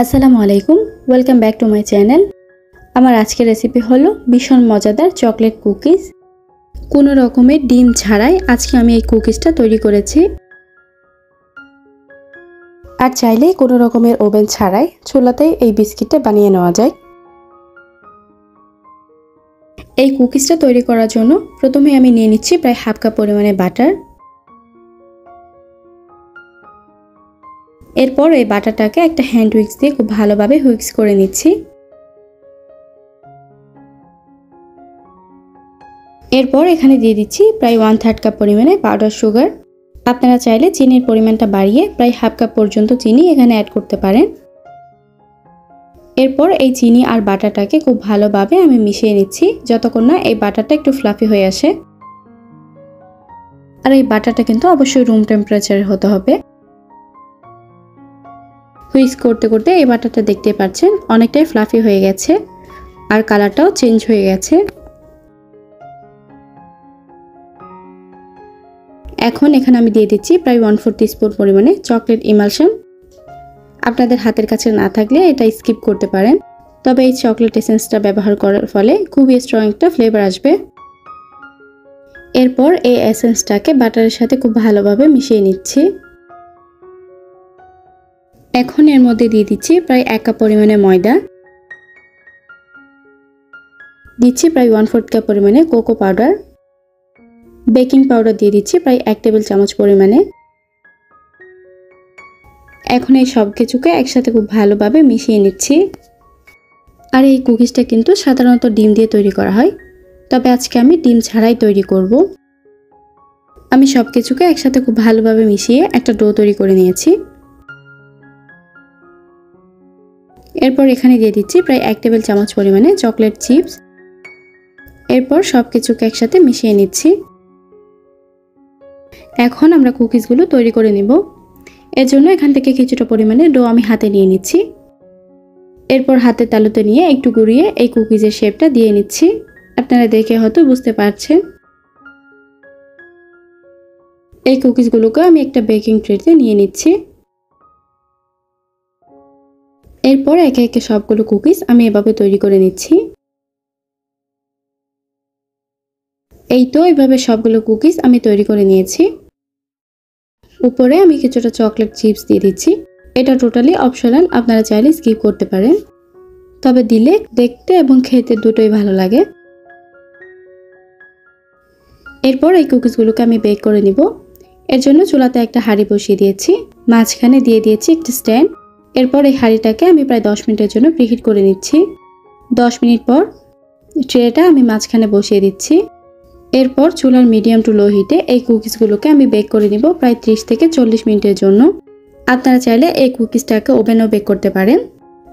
আসসালামু আলাইকুম, welcome back to my channel. আমার আজকের রেসিপি হলো ভীষণ মজাদার চকলেট কুকিজ। কোনো রকমের ডিম ছাড়াই আজকে আমি এই কুকিজটা তৈরি করেছি। আর চাইলে কোনো রকমের ওভেন ছাড়াই চুলাতেই এই বিস্কিটটা বানিয়ে নেওয়া যায়। এই কুকিজটা তৈরি করার জন্য প্রথমে আমি নিয়ে নিচ্ছি প্রায় হাফ কাপ পরিমাণে বাটার। এরপর এই বাটারটাকে একটা হ্যান্ড হুইক্স দিয়ে খুব ভালোভাবে হুইক্স করে নিচ্ছি। এরপর এখানে দিয়ে দিচ্ছি প্রায় 1/3 কাপ পরিমাণে পাউডার সুগার। আপনারা চাইলে চিনির পরিমাণটা বাড়িয়ে প্রায় হাফ কাপ পর্যন্ত চিনি এখানে অ্যাড করতে পারেন। এরপর এই চিনি আর বাটারটাকে খুব ভালোভাবে আমি মিশিয়ে নিচ্ছি যতক্ষণ না এই বাটারটা একটু ফ্লাফি হয়ে আসে। আর এই বাটারটা কিন্তু অবশ্যই রুম টেম্পারেচারে হতে হবে। হুইস্ক করতে করতে এই বাটারটা দেখতে পাচ্ছেন অনেকটাই ফ্লাফি হয়ে গেছে আর কালারটাও চেঞ্জ হয়ে গেছে। এখন এখানে আমি দিয়ে দিচ্ছি প্রায় 1/4 টিস্পুন পরিমাণে চকলেট ইমালশন। আপনাদের হাতের কাছে না থাকলে এটা স্কিপ করতে পারেন, তবে এই চকলেট এসেন্সটা ব্যবহার করার ফলে খুবই স্ট্রং একটা ফ্লেভার আসবে। এরপর এই এসেন্সটাকে বাটারের সাথে খুব ভালোভাবে মিশিয়ে নিচ্ছি। এখন এর মধ্যে দিয়ে দিচ্ছি প্রায় 1 কাপ পরিমাণে ময়দা, দিচ্ছি প্রায় 1/4 কাপ পরিমাণে কোকো পাউডার, বেকিং পাউডার দিয়ে দিচ্ছি প্রায় 1 টেবিল চামচ পরিমাণে। এখন এই সব কিছুকে একসাথে খুব ভালোভাবে মিশিয়ে নিচ্ছি। আর এই কুকিজটা কিন্তু সাধারণত ডিম দিয়ে তৈরি করা হয়, তবে আজকে আমি ডিম ছাড়াই তৈরি করব। আমি সব কিছুকে একসাথে খুব ভালোভাবে মিশিয়ে একটা ডো তৈরি করে নিয়েছি। এরপর এখানে দিয়ে দিচ্ছি প্রায় 1 টেবিল চামচ পরিমাণে চকলেট চিপস। এরপর সব কিছুকে একসাথে মিশিয়ে নিচ্ছি। এখন আমরা কুকিজগুলো তৈরি করে নিব। এর জন্য এখান থেকে কিছুটা পরিমাণে ডো আমি হাতে নিয়ে নিচ্ছি। এরপর হাতের তালুতে নিয়ে একটু ঘুরিয়ে এই কুকিজের শেপটা দিয়ে নিচ্ছি। আপনারা দেখে হয়তো বুঝতে পারছেন। এই কুকিজগুলোকে আমি একটা বেকিং ট্রেতে নিয়ে নিচ্ছি। এরপর একে একে সবগুলো কুকিজ আমি এভাবে তৈরি করে নিচ্ছি। এই তো এইভাবে সবগুলো কুকিজ আমি তৈরি করে নিয়েছি। উপরে আমি কিছুটা চকলেট চিপস দিয়ে দিচ্ছি। এটা টোটালি অপশনাল, আপনারা চাইলে স্কিপ করতে পারেন, তবে দিলে দেখতে এবং খেতে দুটোই ভালো লাগে। এরপর এই কুকিজগুলোকে আমি বেক করে নিব। এর জন্য চুলাতে একটা হাঁড়ি বসিয়ে দিয়েছি, মাঝখানে দিয়ে দিয়েছি একটা স্ট্যান্ড। এরপর এই হাঁড়িটাকে আমি প্রায় 10 মিনিটের জন্য প্রিহিট করে নিচ্ছি। 10 মিনিট পর ট্রেটা আমি মাঝখানে বসিয়ে দিচ্ছি। এরপর চুলার মিডিয়াম টু লো হিটে এই কুকিজগুলোকে আমি বেক করে নিব প্রায় 30 থেকে 40 মিনিটের জন্য। আপনারা চাইলে এই কুকিজটাকে ওভেনেও বেক করতে পারেন।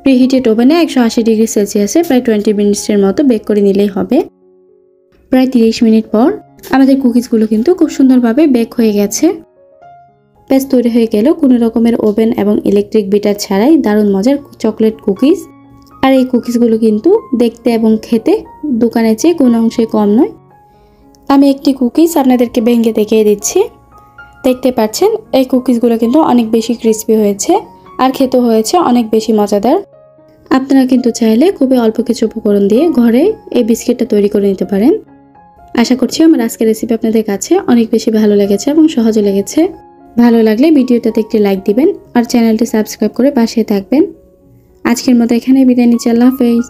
প্রিহিটেড ওভেনে 180 ডিগ্রি সেলসিয়াসে প্রায় 20 মিনিটের মতো বেক করে নিলেই হবে। প্রায় 30 মিনিট পর আমাদের কুকিজগুলো কিন্তু খুব সুন্দরভাবে বেক হয়ে গেছে। ব্যাস তৈরি হয়ে গেল কোনো রকমের ওভেন এবং ইলেকট্রিক বিটার ছাড়াই দারুণ মজার চকলেট কুকিজ। আর এই কুকিজগুলো কিন্তু দেখতে এবং খেতে দোকানের চেয়ে কোনো অংশে কম নয়। আমি একটি কুকিজ আপনাদেরকে ভেঙে দেখিয়ে দিচ্ছি। দেখতে পাচ্ছেন এই কুকিজগুলো কিন্তু অনেক বেশি ক্রিস্পি হয়েছে আর খেতে হয়েছে অনেক বেশি মজাদার। আপনারা কিন্তু চাইলে খুবই অল্প কিছু উপকরণ দিয়ে ঘরে এই বিস্কিটটা তৈরি করে নিতে পারেন। আশা করছি আমার আজকের রেসিপি আপনাদের কাছে অনেক বেশি ভালো লেগেছে এবং সহজে লেগেছে। ভালো লাগলে ভিডিওটাতে একটি লাইক দিবেন আর চ্যানেলটি সাবস্ক্রাইব করে পাশে থাকবেন। আজকের মতো এখানে বিদায় নিচ্ছি। আল্লাহ হাফেজ।